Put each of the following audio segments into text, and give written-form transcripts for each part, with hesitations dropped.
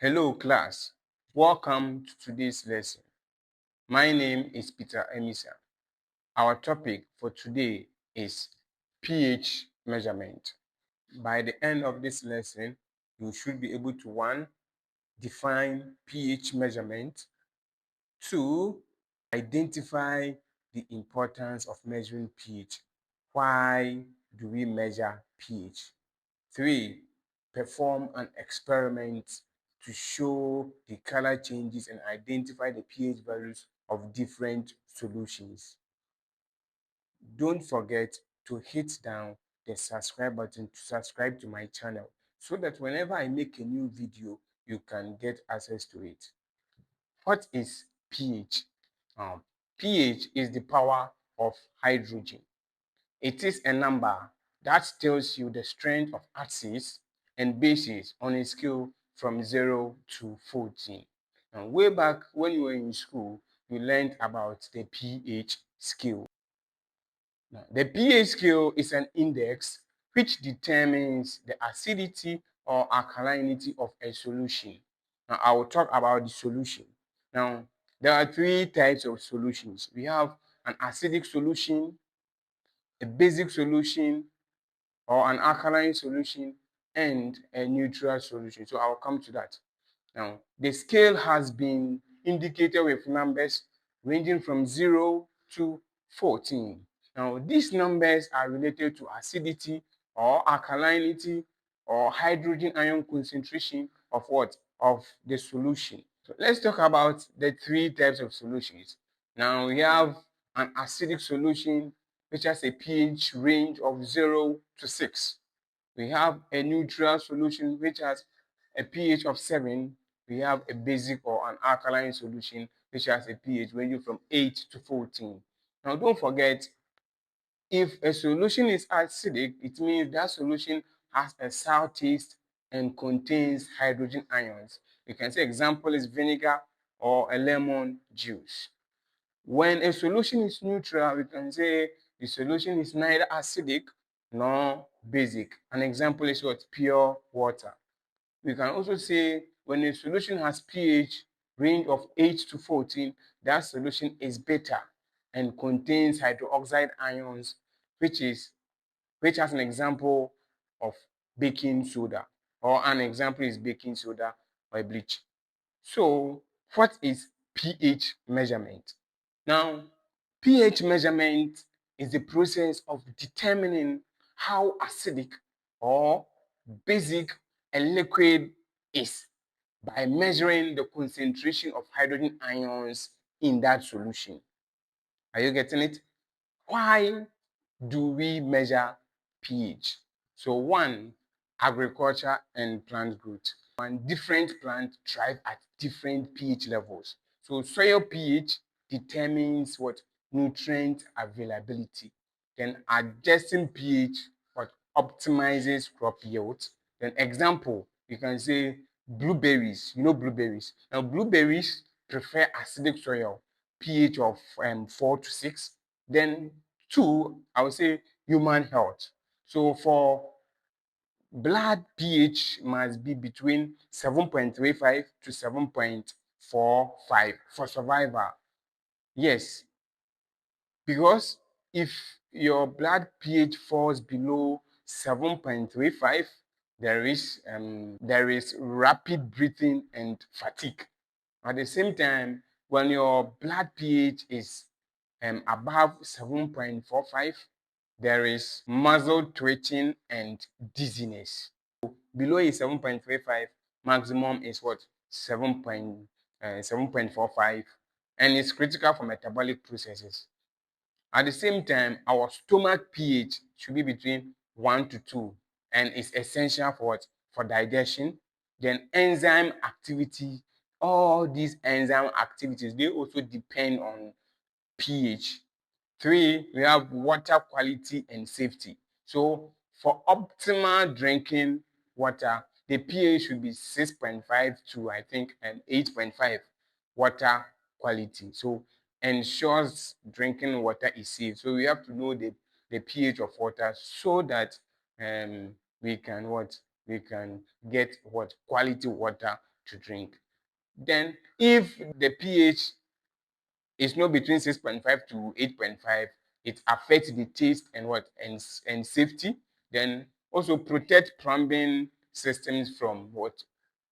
Hello class, welcome to today's lesson. My name is Peter Emisa. Our topic for today is pH measurement. By the end of this lesson, you should be able to 1. Define pH measurement, 2. Identify the importance of measuring pH. Why do we measure pH? 3. Perform an experiment to show the color changes and identify the pH values of different solutions. Don't forget to hit down the subscribe button to subscribe to my channel so that whenever I make a new video, you can get access to it. What is pH? pH is the power of hydrogen. It is a number that tells you the strength of acids and bases on a scale from 0 to 14. And way back when you were in school, you learned about the pH scale. Now, the pH scale is an index which determines the acidity or alkalinity of a solution. Now, I will talk about the solution. Now, there are 3 types of solutions. We have an acidic solution, a basic solution, or an alkaline solution, and a neutral solution. So I'll come to that. Now, the scale has been indicated with numbers ranging from 0 to 14. Now, these numbers are related to acidity or alkalinity or hydrogen ion concentration of what? Of the solution. So let's talk about the 3 types of solutions. Now, we have an acidic solution which has a pH range of 0 to 6. We have a neutral solution which has a pH of 7. We have a basic or an alkaline solution which has a pH ranging from 8 to 14. Now, don't forget, if a solution is acidic, it means that solution has a sour taste and contains hydrogen ions. You can say example is vinegar or a lemon juice. When a solution is neutral, we can say the solution is neither acidic nor basic. An example is what? Pure water. We can also say when a solution has pH range of 8 to 14, that solution is better and contains hydroxide ions, which has an example of baking soda, or an example is baking soda or bleach. So, what is pH measurement? Now, pH measurement is the process of determining how acidic or basic a liquid is by measuring the concentration of hydrogen ions in that solution. Are you getting it? Why do we measure pH? So 1, agriculture and plant growth. And different plants thrive at different pH levels. So soil pH determines what? Nutrient availability. Then adjusting pH what optimizes crop yield. Then example, you can say blueberries. You know blueberries. Now blueberries prefer acidic soil, pH of 4 to 6. Then 2, I would say human health. So for blood pH must be between 7.35 to 7.45 for survival. Yes, because if your blood pH falls below 7.35, there is rapid breathing and fatigue. At the same time, when your blood pH is above 7.45, there is muscle twitching and dizziness. Below is 7.35, maximum is what? 7.45, and it's critical for metabolic processes. At the same time, our stomach pH should be between 1 to 2, and it's essential for what? For digestion. Then enzyme activity, all these enzyme activities, they also depend on pH. 3, we have water quality and safety. So for optimal drinking water, the pH should be 6.5 to I think 8.5 water quality. So ensures drinking water is safe. So we have to know the pH of water so that we can get quality water to drink. Then if the pH is not between 6.5 to 8.5, it affects the taste and what and safety. Then also protect plumbing systems from what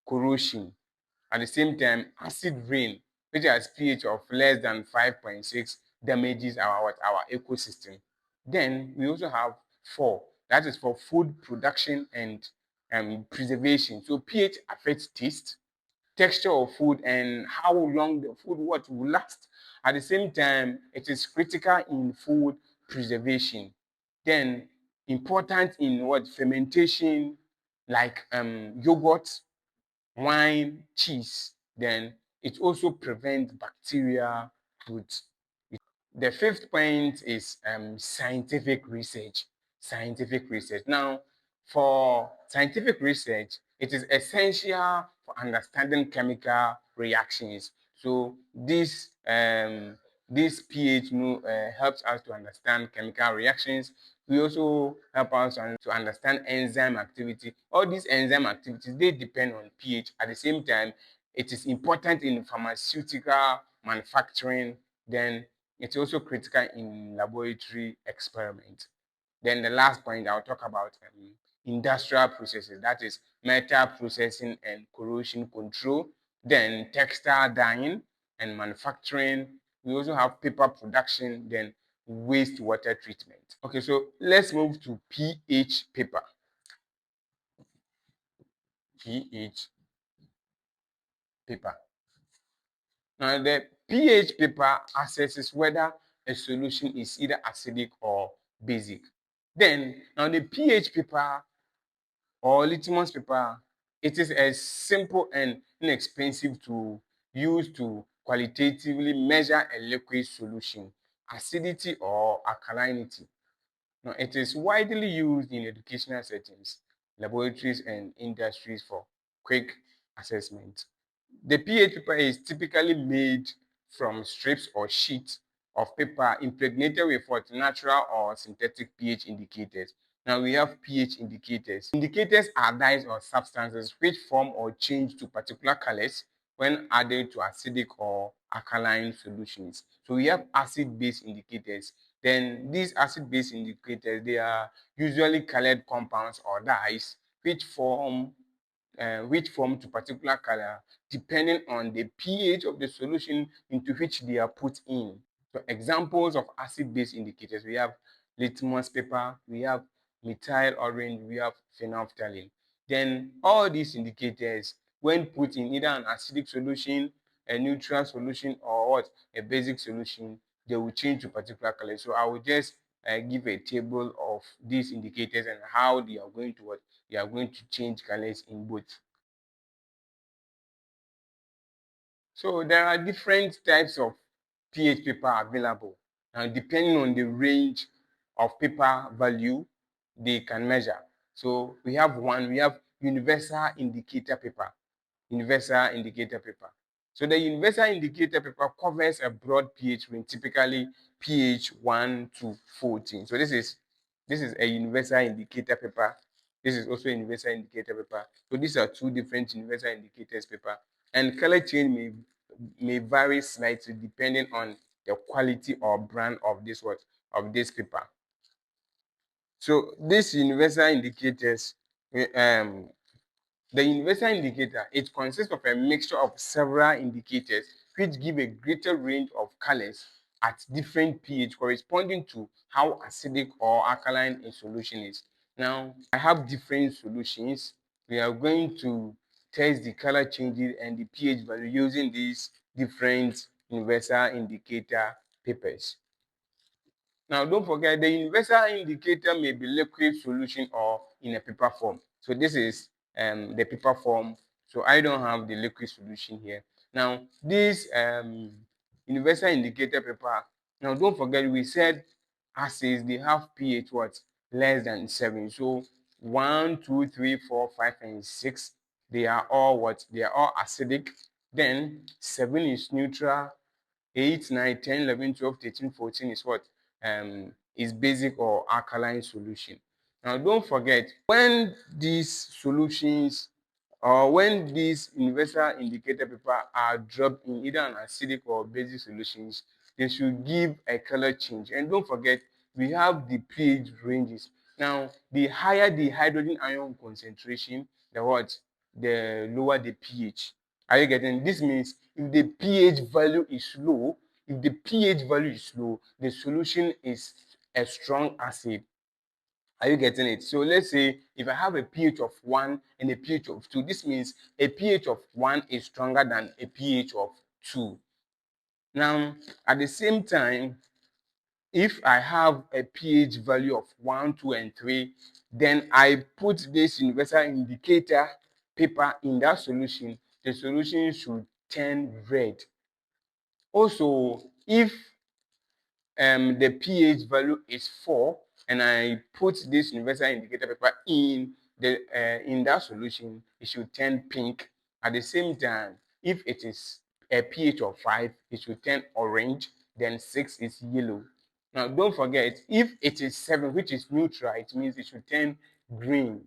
corrosion. At the same time, acid rain, which has pH of less than 5.6, damages our ecosystem. Then we also have 4, that is for food production and preservation. So pH affects taste, texture of food, and how long the food will last. At the same time, it is critical in food preservation. Then important in fermentation, like yogurt, wine, cheese. Then it also prevents bacteria growth. The fifth point is scientific research. Scientific research. Now, for scientific research, it is essential for understanding chemical reactions. So this pH helps us to understand chemical reactions. We also help us to understand enzyme activity. All these enzyme activities, they depend on pH. At the same time, it is important in pharmaceutical manufacturing. Then it's also critical in laboratory experiments. Then the last point I'll talk about industrial processes, that is metal processing and corrosion control. Then textile dyeing and manufacturing. We also have paper production, then wastewater treatment. Okay, so let's move to pH paper. pH paper. Now, the pH paper assesses whether a solution is either acidic or basic. Then, now the pH paper or litmus paper, it is a simple and inexpensive to use to qualitatively measure a liquid solution, acidity or alkalinity. Now, it is widely used in educational settings, laboratories, and industries for quick assessment. The pH paper is typically made from strips or sheets of paper impregnated with what natural or synthetic pH indicators. Now we have pH indicators. Indicators are dyes or substances which form or change to particular colors when added to acidic or alkaline solutions. So we have acid-base indicators. Then these acid-base indicators, they are usually colored compounds or dyes which form to particular color depending on the pH of the solution into which they are put in. So examples of acid-base indicators, we have litmus paper, we have methyl orange, we have phenolphthalein. Then all these indicators, when put in either an acidic solution, a neutral solution, or a basic solution, they will change to particular color. So I will just give a table of these indicators and how they are going to change colors in both. So there are different types of pH paper available, and depending on the range of paper value they can measure. So we have universal indicator paper. Universal indicator paper. So the universal indicator paper covers a broad pH range, typically pH 1 to 14. So this is a universal indicator paper. This is also a universal indicator paper. So these are two different universal indicators paper. And color change may vary slightly depending on the quality or brand of this paper. So these universal indicators, the universal indicator, it consists of a mixture of several indicators which give a greater range of colors at different pH corresponding to how acidic or alkaline a solution is. Now, I have different solutions. We are going to test the color changes and the pH value using these different universal indicator papers. Now, don't forget, the universal indicator may be liquid solution or in a paper form. So this is the paper form. So I don't have the liquid solution here. Now, this universal indicator paper, now don't forget, we said acids, they have pH less than 7. So 1, 2, 3, 4, 5, and 6, they are all They are all acidic. Then 7 is neutral. 8, 9, 10, 11, 12, 13, 14 is is basic or alkaline solution. Now don't forget, when these solutions or when these universal indicator paper are dropped in either an acidic or basic solutions, they should give a color change. And don't forget, we have the pH ranges. Now, the higher the hydrogen ion concentration, the lower the pH. Are you getting? This means if the pH value is low, the solution is a strong acid. Are you getting it? So let's say if I have a pH of 1 and a pH of 2, this means a pH of 1 is stronger than a pH of 2. Now, at the same time, if I have a pH value of 1, 2, and 3, then I put this universal indicator paper in that solution, the solution should turn red. Also, if the pH value is 4 and I put this universal indicator paper in that solution, it should turn pink. At the same time, if it is a pH of 5, it should turn orange, then 6 is yellow. Now don't forget, if it is 7, which is neutral, it means it should turn green.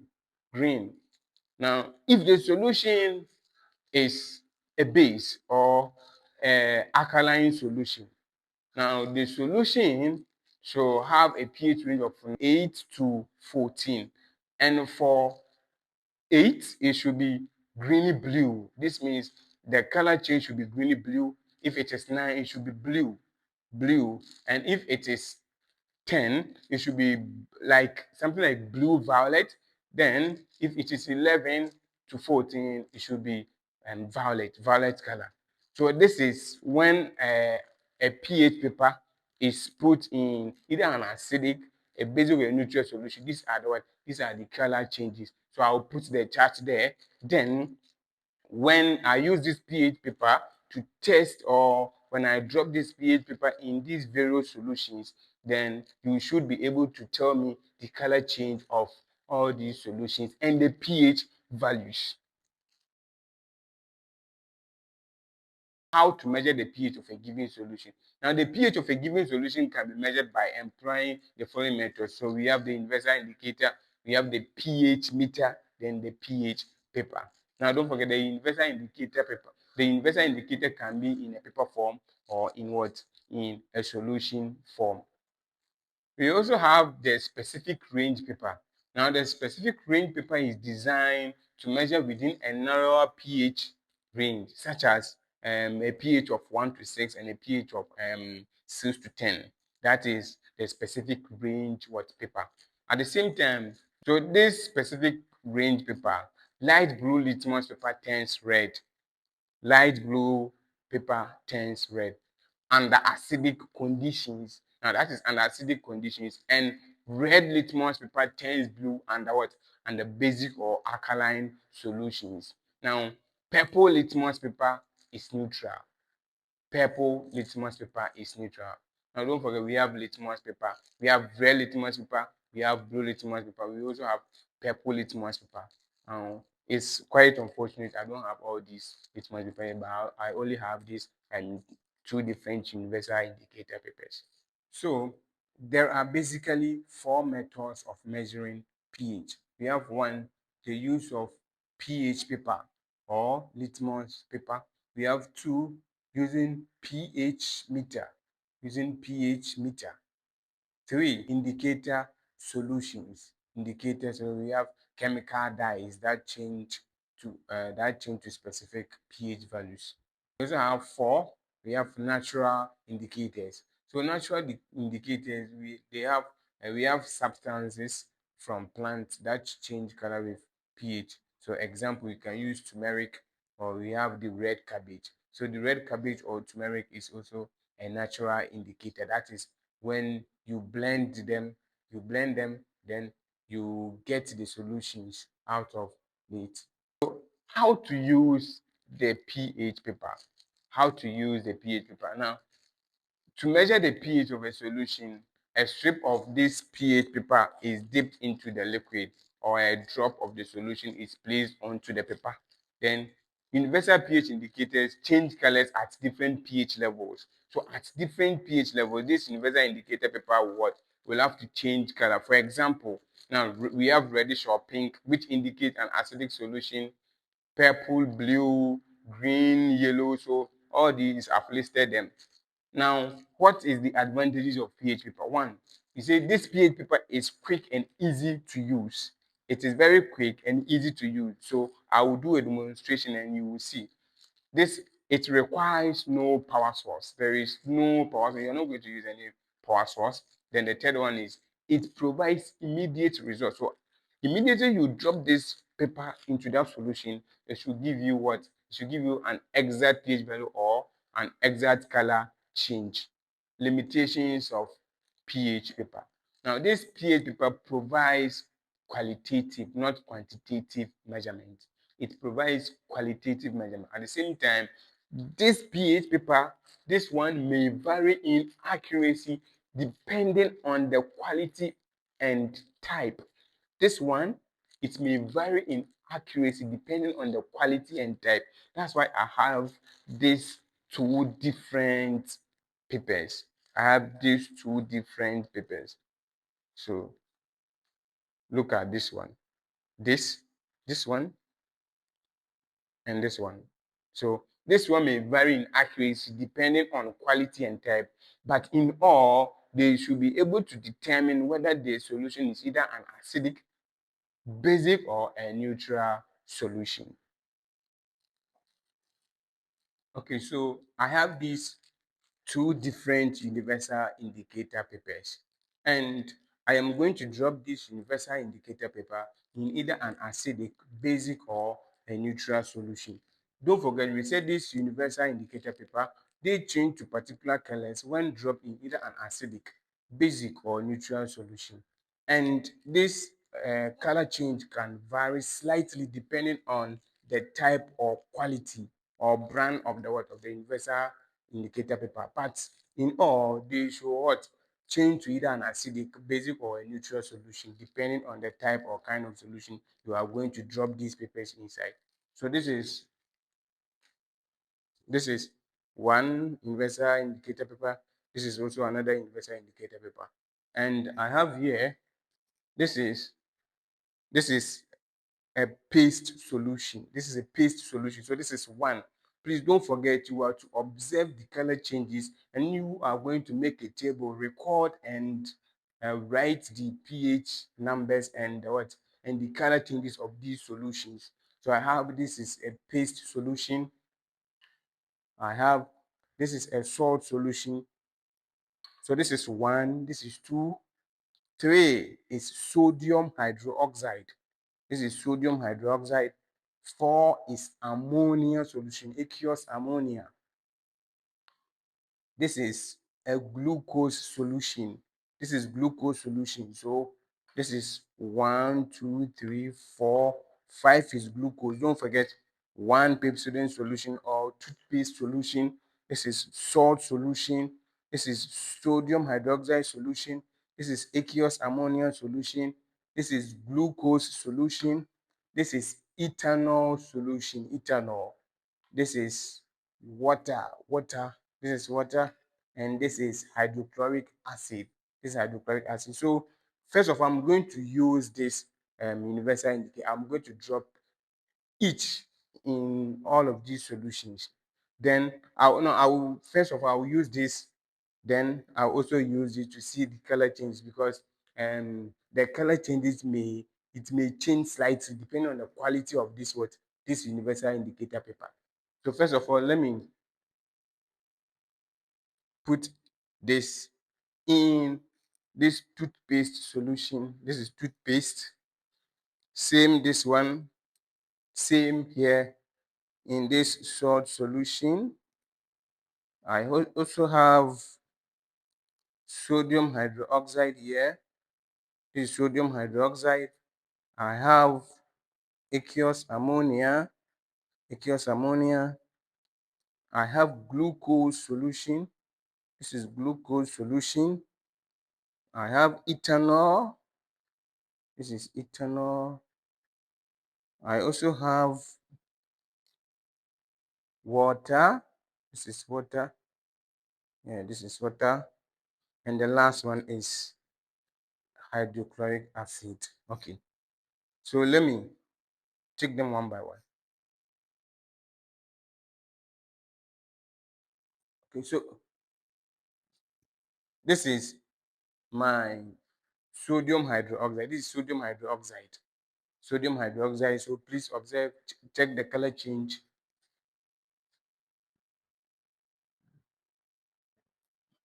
Now if the solution is a base or alkaline solution, now the solution should have a pH range of 8 to 14. And for 8, it should be greeny blue. This means the color change should be greeny blue. If it is 9, it should be blue. And if it is 10, it should be like something like blue violet. Then if it is 11 to 14, it should be violet color. So this is when a pH paper is put in either an acidic, a basic, or a neutral solution. These are the color changes. So I'll put the chart there. Then when I use this pH paper to test, or when I drop this pH paper in these various solutions, then you should be able to tell me the color change of all these solutions and the pH values. How to measure the pH of a given solution. Now, the pH of a given solution can be measured by employing the following methods. So we have the universal indicator, we have the pH meter, then the pH paper. Now, don't forget the universal indicator paper. The universal indicator can be in a paper form or in a solution form. We also have the specific range paper. Now, the specific range paper is designed to measure within a narrower pH range, such as a pH of 1 to 6 and a pH of 6 to 10. That is the specific range paper. At the same time, so this specific range paper, light blue litmus paper turns red. Light blue paper turns red under acidic conditions. Now that is under acidic conditions, and red litmus paper turns blue under under basic or alkaline solutions. Now purple litmus paper is neutral. Purple litmus paper is neutral. Now don't forget, we have litmus paper, we have red litmus paper, we have blue litmus paper, we also have purple litmus paper. It's quite unfortunate I don't have all these litmus paper, but I only have this and 2 different universal indicator papers. So there are basically 4 methods of measuring pH. We have 1, the use of pH paper or litmus paper. We have 2, using pH meter. 3, indicator solutions. Indicators, so we have chemical dyes that change to specific pH values. We also have 4, we have natural indicators. So natural indicators, we have substances from plants that change color with pH. So example, you can use turmeric, or we have the red cabbage. So the red cabbage or turmeric is also a natural indicator. That is when you blend them, then you get the solutions out of it. So how to use the pH paper? How to use the pH paper? Now, to measure the pH of a solution, a strip of this pH paper is dipped into the liquid, or a drop of the solution is placed onto the paper. Then universal pH indicators change colors at different pH levels. So at different pH levels, this universal indicator paper will have to change color. For example, now we have reddish or pink, which indicate an acidic solution. purple, blue, green, yellow. So all these I've listed them. Now, what is the advantages of pH paper? One, you say this pH paper is quick and easy to use. It is very quick and easy to use. So I will do a demonstration and you will see. This, it requires no power source. There is no power source. You're not going to use any power source. Then the third one is it provides immediate results. So immediately you drop this paper into that solution, it should give you what? It should give you an exact pH value or an exact color change. Limitations of pH paper. Now, this pH paper provides qualitative, not quantitative measurement. It provides qualitative measurement. At the same time, this pH paper, this one may vary in accuracy depending on the quality and type. This one, it may vary in accuracy depending on the quality and type. That's why I have these two different papers. I have these two different papers. So look at this one. This one, and this one. So this one may vary in accuracy depending on quality and type, but in all, they should be able to determine whether the solution is either an acidic, basic, or a neutral solution. Okay, so I have these two different universal indicator papers, and I am going to drop this universal indicator paper in either an acidic, basic, or a neutral solution. Don't forget, we said this universal indicator paper, they change to particular colors when dropped in either an acidic, basic, or neutral solution. And this color change can vary slightly depending on the type or quality or brand of the what of the universal indicator paper. But in all, they should what? Change to either an acidic, basic, or a neutral solution, depending on the type or kind of solution you are going to drop these papers inside. So this is one universal indicator paper. This is also another universal indicator paper. And I have here, this is a paste solution. This is a paste solution. So this is one. Please don't forget, you are to observe the color changes, and you are going to make a table, record and write the pH numbers and what and the color changes of these solutions. So I have, this is a paste solution. I have, this is a salt solution. So this is one, this is two, three is sodium hydroxide. This is sodium hydroxide. 4 is ammonia solution, aqueous ammonia. This is a glucose solution. This is glucose solution. So this is 1, 2, 3, 4, 5 is glucose. Don't forget, 1 pepsodent solution or toothpaste solution. This is salt solution. This is sodium hydroxide solution. This is aqueous ammonia solution. This is glucose solution. This is ethanol solution, ethanol. This is water. This is water, and this is hydrochloric acid. This is hydrochloric acid. So first of all, I'm going to use this universal indicator. I'm going to drop each in all of these solutions. Then I will first of all I will use this. Then I'll also use it to see the color change, because the color changes may change slightly depending on the quality of this universal indicator paper. So first of all, let me put this in this toothpaste solution. This is toothpaste. Same this one, same here in this salt solution. I also have sodium hydroxide here. This is sodium hydroxide. I have aqueous ammonia. Aqueous ammonia. I have glucose solution. This is glucose solution. I have ethanol. This is ethanol. I also have water. This is water. Yeah, this is water. And the last one is hydrochloric acid. Okay. So let me take them one by one. Okay, so this is my sodium hydroxide. This is sodium hydroxide. Sodium hydroxide. So please observe, check the color change.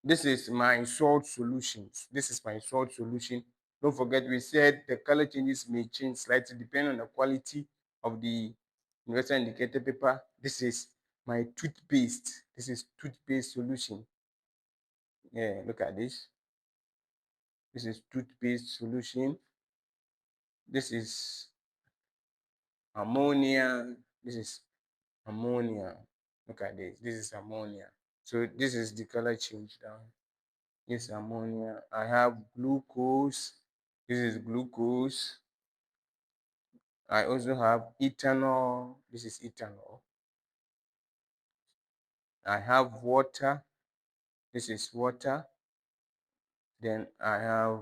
This is my salt solutions. This is my salt solution. Don't forget, we said the color changes may change slightly depending on the quality of the universal indicator paper. This is my toothpaste. This is toothpaste solution. Yeah, look at this. This is toothpaste solution. This is ammonia. This is ammonia. Look at this. This is ammonia. So this is the color change down. This is ammonia. I have glucose. This is glucose. I also have ethanol. This is ethanol. I have water. This is water. Then I have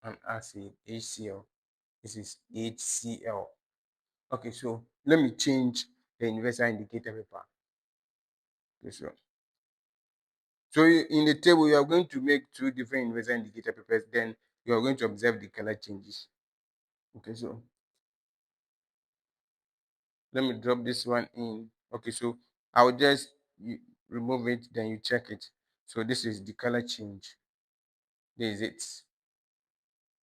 an acid, HCl. This is HCl. Okay, so let me change the universal indicator paper. Okay, so in the table, you are going to make two different universal indicator papers. Then you are going to observe the color changes. Okay, so let me drop this one in. Okay, so I'll just remove it, then you check it. So this is the color change. This is it.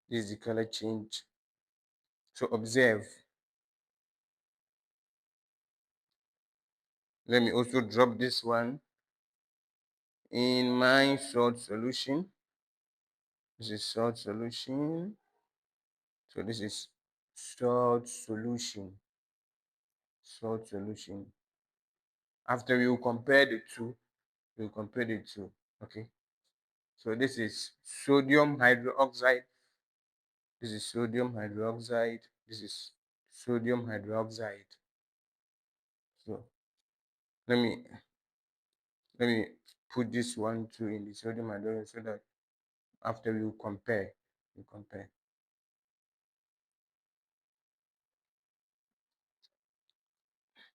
This is the color change. So observe. Let me also drop this one in my salt solution. This is salt solution. So this is salt solution. Salt solution. After you compare the two, you compare the two. Okay. So this is sodium hydroxide. This is sodium hydroxide. This is sodium hydroxide. So let me put this one too in the sodium hydroxide so that after you compare.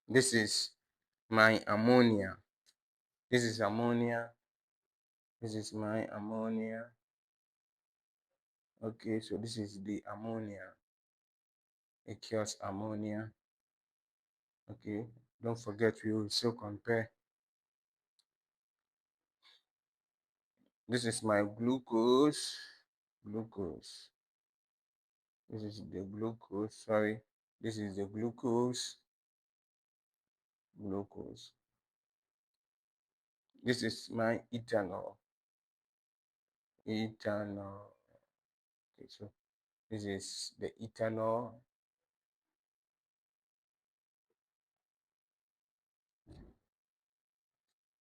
This is my ammonia. This is ammonia. This is my ammonia. Okay, so this is the ammonia. Aqueous ammonia. Okay, don't forget we will still compare. This is my glucose. Glucose. This is the glucose. Sorry, this is the glucose. Glucose. This is my ethanol. Ethanol. Okay, so this is the ethanol.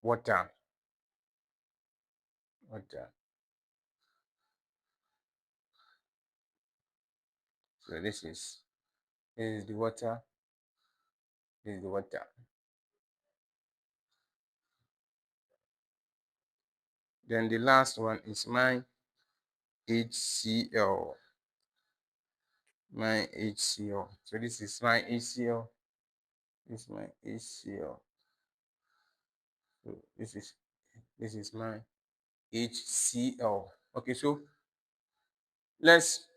Water. So this is the water. This is the water. Then the last one is my HCl. My HCl. So this is my HCl. This is my HCl. So this is my HCl. Okay, so let's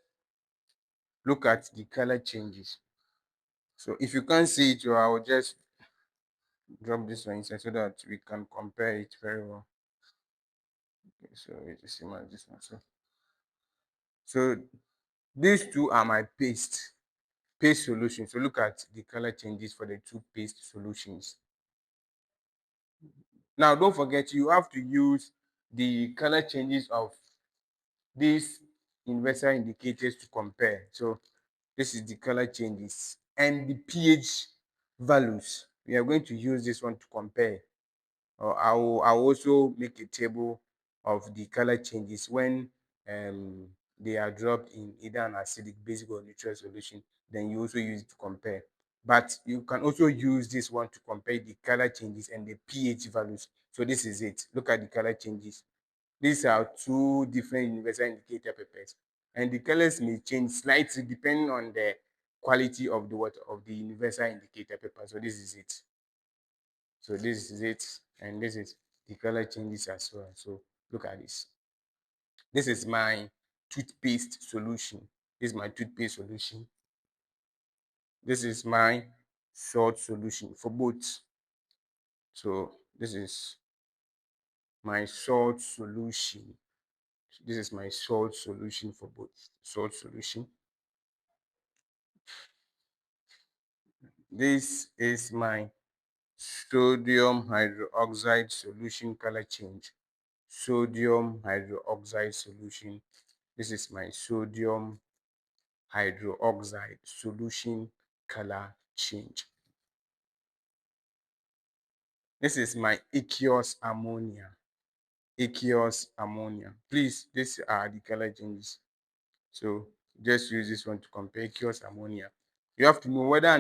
look at the color changes. So if you can't see it, I will just drop this one inside so that we can compare it very well. Okay, so it's similar to this one. So these two are my paste solutions. So look at the color changes for the two paste solutions. Now don't forget, you have to use the color changes of these universal indicators to compare. So this is the color changes and the pH values. We are going to use this one to compare. I'll also make a table of the color changes when they are dropped in either an acidic, basic, or neutral solution. Then you also use it to compare. But you can also use this one to compare the color changes and the pH values. So this is it. Look at the color changes. These are two different universal indicator papers, and the colors may change slightly depending on the quality of the universal indicator paper. So this is it. And this is the color changes as well. So look at this. This is my toothpaste solution. This is my toothpaste solution. This is my salt solution for both. So this is my salt solution. This is my salt solution for both. Salt solution. This is my sodium hydroxide solution color change. Sodium hydroxide solution. This is my sodium hydroxide solution color change. This is my aqueous ammonia. Aqueous ammonia. Please, these are the color changes. So just use this one to compare aqueous ammonia. You have to know whether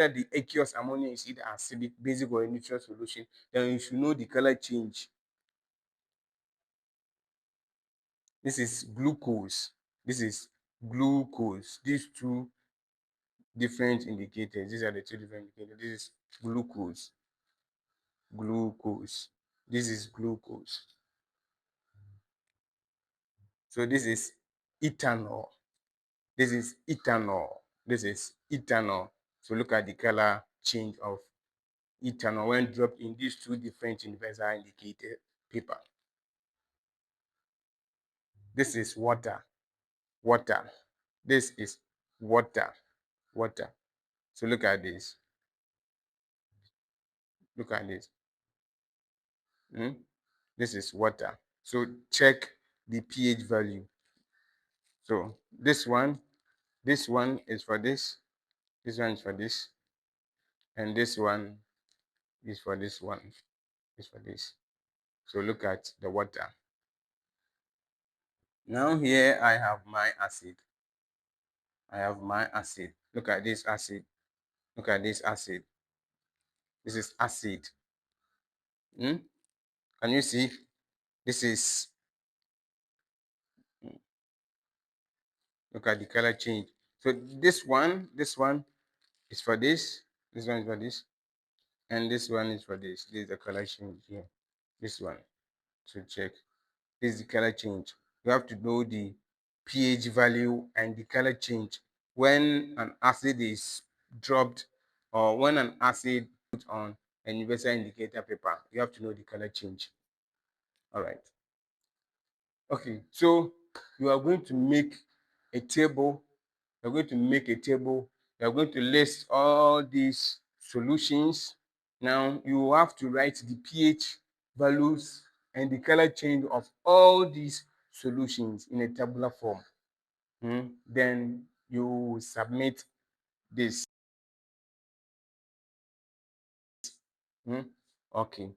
the aqueous ammonia is either acidic, basic, or a neutral solution. Then you should know the color change. This is glucose. This is glucose. These two different indicators. These are the two different indicators. This is glucose. Glucose. This is glucose. So this is ethanol. This is ethanol. This is ethanol. So look at the color change of ethanol when dropped in these two different universal indicator paper. This is water. Water. This is water. Water. So look at this. Look at this. This is water. So check the pH value. So this one is for this one is for this, and this one is for this one, is for this. So look at the water. Now here I have my acid. I have my acid. Look at this acid. Look at this acid. This is acid. Can you see? This is, look at the color change. So this one is for this one is for this, and this one is for this. This is the color change here. This one. So check. This is the color change. You have to know the pH value and the color change when an acid is dropped or when an acid put on a universal indicator paper. You have to know the color change. All right. Okay, so you are going to make a table. You're going to make a table. You're going to list all these solutions. Now you have to write the pH values and the color change of all these solutions in a tabular form. Then you submit this. Okay.